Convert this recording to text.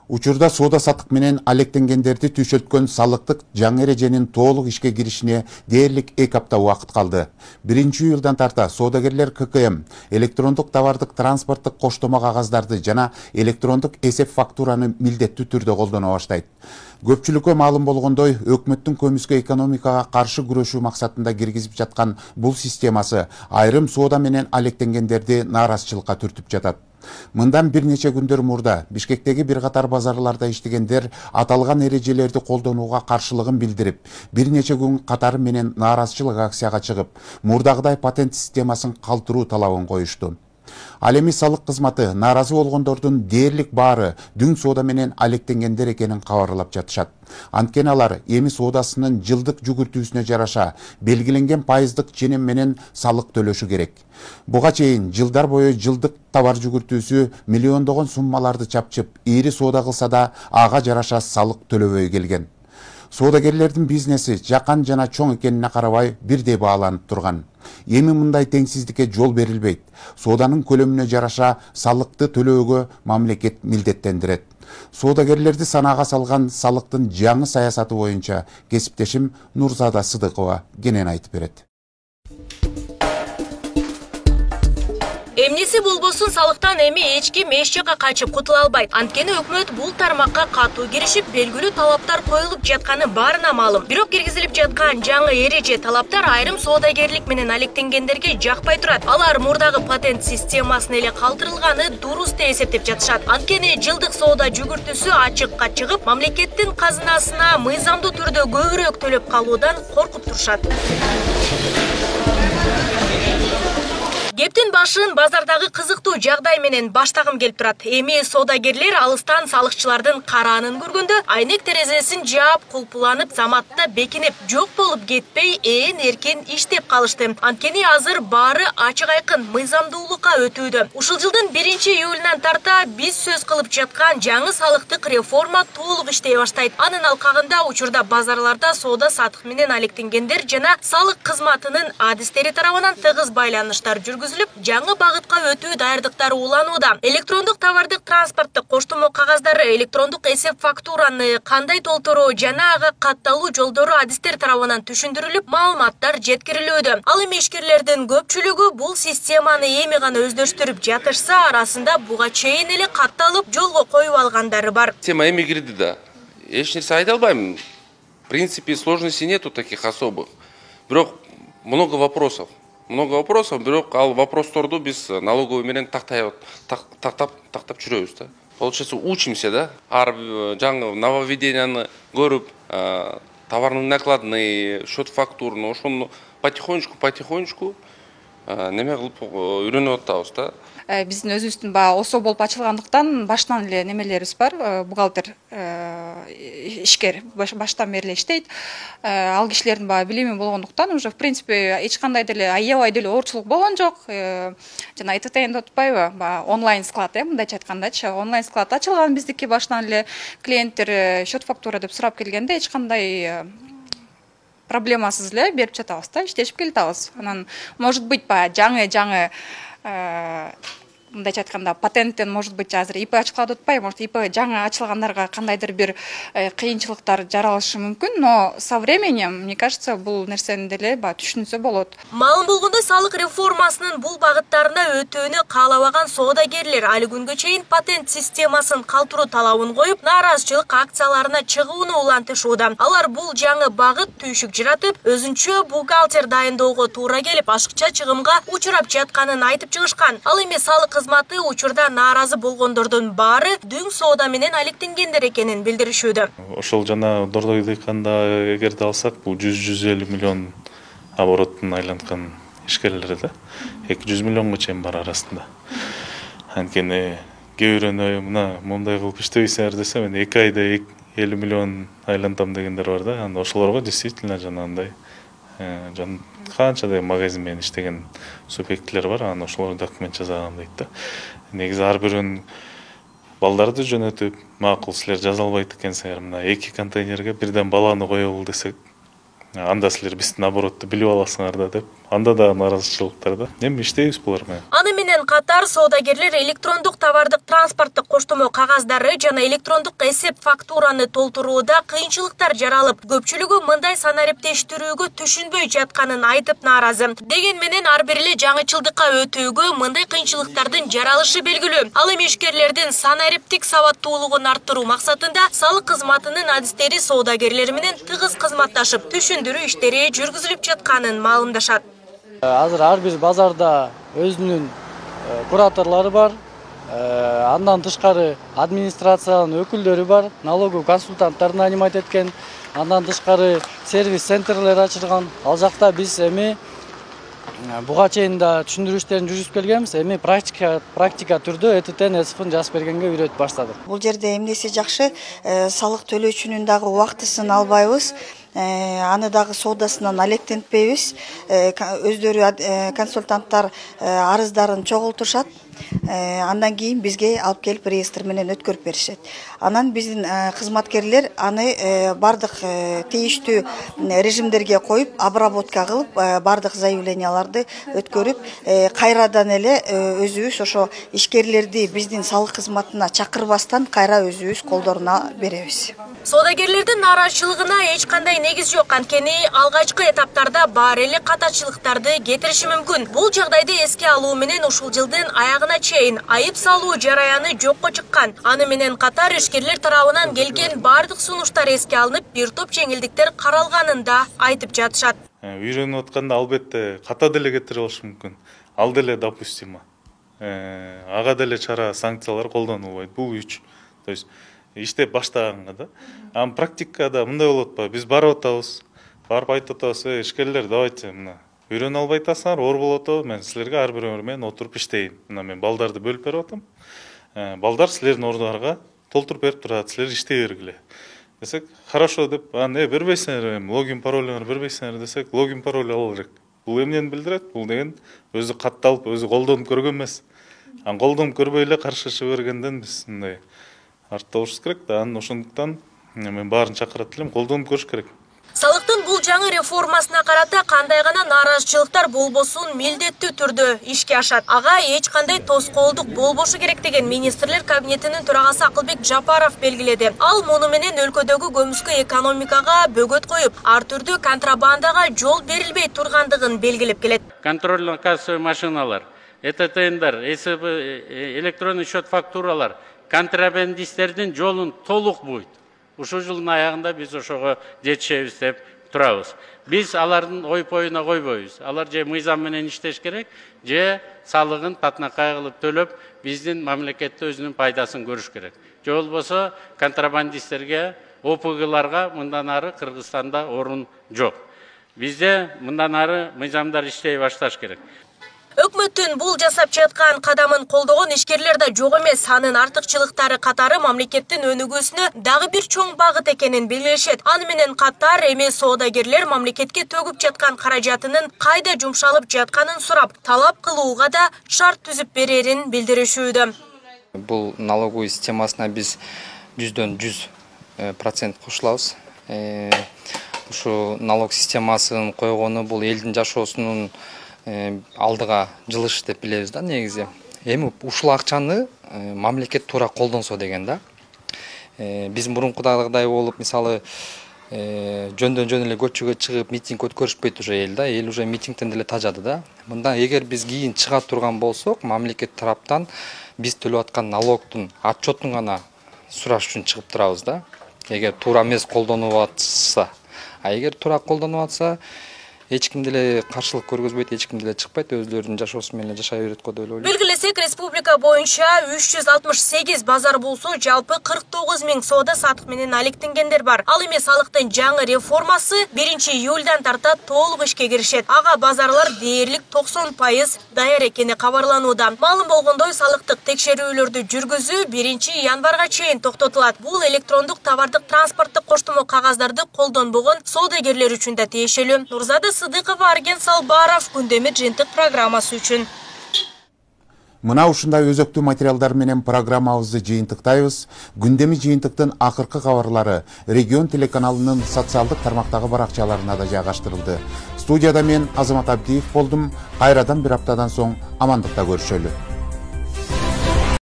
Учурда соода саттык менен алектенгендерди түшөлткөн салыктык жаңы эреженин толук ишке киришине дээрлик 2 апта убакыт калды. 1-июлдан тарта соодагерлер ККМ электрондук товардык транспорттук коштомо кагаздарды жана электрондук эсеп фактураны милдеттүү түрдө колдоно баштайт. Көпчүлүккө маалым болгондой, өкмөттүн көмүскө экономикага каршы күрөшүү максатында киргизип жаткан бул системасы айрым соода менен алектенгендерди нааразычылыкка түртүп жатат. Мындан бир нече күндөр мурда Бишкектеги бир катар базарларда иштегендер аталган эрежелерди колдонууга каршылыгын билдирип, бир нече күн катары менен нааразычылык акцияга чыгып, мурдагыдай патент системасын калтыруу талабын коюшту. Ал эми салык кызматы нааразы болгондордун дээрлик баары дүң соода менен алектенгендер экенин кабарлап жатышат. Анткени алар эми соодасынын жылдык жүгүртүүсүнө жараша белгиленген пайыздык ченем менен салык төлөшү керек. Буга чейин жылдар бою жылдык товар жүгүртүүсү миллиондогон суммаларды чапчып, ири соода кылса да ага жараша салык төлөбөй келген. Соодагерлердин бизнеси жакан жана чоң экенине карабай бирдей бааланып турган. Эми мындай теңсиздикке жол берилбейт. Сооданын көлөмүнө жараша салыкты төлөөгө мамлекет милдеттендирет. Соодагерлерди санаага салган салыктын жаңы саясаты боюнча кесиптешим Нурзада Сыдыкова кенен айтып берет. Эмнеси болбосун салыктан эми эч ким эч жакка качып кутула албайт. Анткени өкмөт бул тармакка катуу киришип, белгилүү талаптар коюлуп жатканы баарына маалым. Бирок киргизилип жаткан жаңы эреже талаптар айрым соодагерлик менен алектенгендерге жакпай турат. Алар мурдагы патент системасын эле калтырылганы дурус деп эсептеп жатышат. Анткени жылдык соода жүгүртүүсү ачыкка чыгып, мамлекеттин казынасына мыйзамдуу түрдө көбүрөөк төлөп калуудан коркуп турушат. Кептин башын базардагы кызыктуу жагдай менен баштагым келип турат. Эми соодагерлер алыстан салыкчылардын караанын көргөндө айнек терезесин жаап, кулпуланып, заматта бекинип, жок болуп кетпей, эркен иштеп калышты. Анткени азыр баары ачык айкын мыйзамдуулукка өтүүдө. Ушул жылдын 1-июлунан тарта биз сөз кылып жаткан жаңы салыктык реформа толук иштей баштайт. Анын алкагында учурда базарларда соода саттык менен алектенгендер жана салык кызматынын адистери тарабынан тыгыз байланыштар жаңы багытка өтүү даярдыктары уланууда. Электрондук товардык транспорттук коштомо кагаздары, электрондук эсеп фактураны кандай толтуруу жана ага катталуу жолдору адистер тарабынан түшүндүрүлүп, маалыматтар жеткирилүүдө. Ал эми ишкерлердин көпчүлүгү бул системаны эми гана өздөштүрүп жатышса, арасында буга чейин эле катталып, жолго коюп алгандары бар. Система эми кирди да. Эч нерсе айта албайм. В принципе, сложностей нету таких особых. Бирок много вопросов, бирок ал вопросторду биз налоговый менен тактап жүрөбүз да. Получается, учимся да. Ар жаңы нововведенияны көрүп, товарный накладный, счет фактурный, ошону потихонечку неме кылып үйрөнүп атабыз да. Биздин өзүбүздүн ОСО болуп ачылгандыктан баштан эле немелерибиз бар, бухгалтер ишкер баштан бери эле иштейт. Ал кишилердин билими болгондуктан уже в принципе эч кандай деле аябай деле оорчулук болгон жок. Жана ИТТН деп атпайбы, онлайн склад, мындайча айткандачы, онлайн склад ачылган биздики баштан эле. Клиенттер счет фактура деп сурап келгенде эч кандай проблемасыз эле берип жатабыз да, иштешип келатабыз. Анан может быть жаңы мындайча айтканда патенттен может быть азыр ИП ачылат атпайбы, может ИП жаңы ачылгандарга кандайдыр бир кыйынчылыктар жаралышы мүмкүн, но со временем, мне кажется, бул нерсени деле түшүнсө болот. Маалым болгондой, салык реформасынын бул багыттарына өтүүнү каалабаган соодагерлер али күнгө чейин патент системасын калтыруу талабын коюп, нааразычылык акцияларына чыгууну улантышууда. Алар бул жаңы багыт түйшүк жыратып, өзүнчө бухгалтер дайындоого туура келип, ашыкча чыгымга учурап жатканын айтып чыгышкан. Ал эми салык кызматы учурда нааразы болгондордун баары дүң соода менен алектенгендер экенин билдиришүүдө. Ошол жана Дордой дыйканда эгерде алсак, бул 100-150 миллион обороттун айланткан ишкерлер да. 200 миллионго чейин бар арасында. Анткени кээ бирөөнө мындай кылып иштебейсиңер десе, мен 2 айда 50 миллион айлантам дегендер бар да. Анда ошолорго действительно жанагындай канчадай магазин менен иштеген субъектлер бар, анан ошолор документ жазаган дейт да. Негизи ар бирөөнүн балдарды жөнөтүп, макул силер жаза албайт экенсиңер, мына 2 контейнерге бирден баланы коебул десек, анда силер биздин оборотду билип аласыңар да деп Анда да нааразычылыктар да. Эми иштейбиз булар менен. Аны менен катар соодагерлер электрондук товардык транспорттук коштомо кагаздары жана электрондук эсеп фактураны толтурууда кыйынчылыктар жаралып, көпчүлүгү мындай санариптештирүүгө түшүнбөй жатканын айтып нааразы. Деген менен ар бир эле жаңычылдыкка өтүүгө мындай кыйынчылыктардын жаралышы белгилүү. Ал эми ишкерлердин санариптик сабаттуулугун арттыруу максатында салык кызматынын адистери соодагерлер менен тыгыз кызматташып, түшүндүрүү иштери жүргүзүлүп жатканын маалымдашат. Азыр ар бир базарда өзүнүн кураторлору бар. Андан тышкары администрациянын өкүлдөрү бар, налоговый консультанттарды нанимать эткен. Андан тышкары сервис центрлер ачылган. Ал жакта биз эми буга чейин да түшүндүрүү иштерин жүргүзүп келгенбиз. Эми практика түрдө ЭТТ ЭСФ-ын жазып бергенге үйрөтүп баштадык. Бул жерде эмнеси жакшы, салык төлөөчүнүн дагы убактысын албайбыз. Аны дагы соодасынан алектентпейбиз. Өздөрү консультанттар арыздарын чогултушат. Андан кийин бизге алып келип реестр менен өткөрүп беришет. Анан биздин кызматкерлер аны бардык тийиштүү режимдерге коюп, обработка кылып, бардык заявленияларды өткөрүп, кайрадан эле өзүбүз ошо ишкерлерди биздин салык кызматына чакырбастан кайра өзүбүз колдоруна беребиз. Соодагерлердин нааразычылыгына эч кандай негиз жок, анткени алгачкы этаптарда бар эле катачылыктарды кетириши мүмкүн. Бул жагдайды эске алуу менен ушул жылдын аягына чейин айып салуу жараяны жокко чыккан. Аны менен катар ишкерлер тарабынан келген бардык сунуштар эске алынып, бир топ жеңилдиктер каралганын да айтып жатышат. Үйрөнүп атканда албетте ката деле кетирип алышы мүмкүн. Ал деле допустимо. Ага деле чара санкциялар колдонулбайт. Бул үч. То есть иштеп баштаганга да. Ам практикада мындай болот ба? Биз барып атабыз. Барып айтып атабыз, ишкерлер, давайте мына үйрөнө албай атасыңар, оор болот атабы, мен силерге ар бирөө менен отуруп иштейин. Мына мен балдарды бөлүп берип атам. Балдар силердин ордуңарга толтуруп берип турат, силер иштей бергиле. Десек, хорошо деп, бербейсиңер, логин паролуңар бербейсиңер десек, логин пароль алуу керек. Бул эмнени билдирет? Бул деген өзү катталып, өзү колдонуп көргөн эмес. Колдонуп көрбөй эле каршы чыга бергенден биз мындай артта болушубуз керек да. Ошондуктан мен баарын чакырат элем, колдонуп көрүш керек. Салыктын бул жаңы реформасына карата кандай гана нааразычылыктар болбосун милдеттүү түрдө ишке ашат. Ага эч кандай тоскоолдук болбошу керек деген министрлер кабинетинин төрагасы Акылбек Жапаров белгиледи. Ал муну менен өлкөдөгү көмүскө экономикага бөгөт коюп, ар түрдүү контрабандага жол берилбей тургандыгын белгилеп келет. Контрольно-кассовый машиналар, ЭТТНдар, электронный счет фактуралар контрабандисттердин жолун толук буйт. Ушул жылдын аягында биз ошого жетишебиз деп турабыз. Биз алардын ой-поюна койбойбуз. Алар же мыйзам менен иштеш керек, же салыгын татнакай кылып төлөп, биздин мамлекетте өзүнүн пайдасын көрүш керек. Же болбосо контрабандисттерге, ОПГларга мындан ары Кыргызстанда орун жок. Бизде мындан ары мыйзамдар иштей башташ керек. Өкмөттүн бул жасап жаткан кадамын колдогон ишкерлер да жок эмес. Анын артыкчылыктары катары мамлекеттин өнүгүүсүнө дагы бир чоң багыт экенин белгилешет. Аны менен катар эми соодагерлер мамлекетке төгүп жаткан каражатынын кайда жумшалып жатканын сурап, талап кылууга да шарт түзүп берерин билдиришүүдө. Бул налоговый системасына биз 100% кошулабыз. Ушу налог системасын койгону бул элдин жашоосунун алдыга жылыш деп билебиз да негизи. Эми ушул акчаны мамлекет туура колдонсо деген да. Биз мурункудагыдай болуп, мисалы, жөндөн эле көчөгө чыгып митинг өткөрүшпөйт уже эл да. Эл уже митингден деле тажады да. Мындан эгер биз кийин чыга турган болсок, мамлекет тараптан биз төлөп аткан налогдун отчетун гана сураш үчүн чыгып турабыз да. Эгер туура эмес колдонуп атса, эгер туура колдонуп атса, эч ким деле каршылык көргөзбөйт, эч ким деле чыкпайт, өзлөрүнүн жашоосу менен жашай берет го деп ойлойм. Белгилесек, республика боюнча 368 базар болсо, жалпы 49 000 соода сатык менен алектенгендер бар. Ал эми салыктын жаңы реформасы 1-июлдан тарта толук ишке киришет. Ага базарлар дээрлик 90% даяр экени кабарланууда. Маалым болгондой, салыктык текшерүүлөрдү жүргүзүү 1-январга чейин токтотулат. Бул электрондук товардык транспорттук коштомо кагаздарды колдонбогон соодагерлер үчүн да тиешелүү. Нурзада Сыдыкова, Арген Салбаров, Күндөмү жыйынтык программасы үчүн. Мына ушундай өзөктүү материалдар менен программабызды жыйынтыктайбыз. Күндөмү жыйынтыктын акыркы кабарлары регион телеканалынын социалдык тармактагы баракчаларына да жайгаштырылды. Студияда мен Азамат Абдиев болдум. Кайрадан bir haftadan soň amandыкта görüşөлү.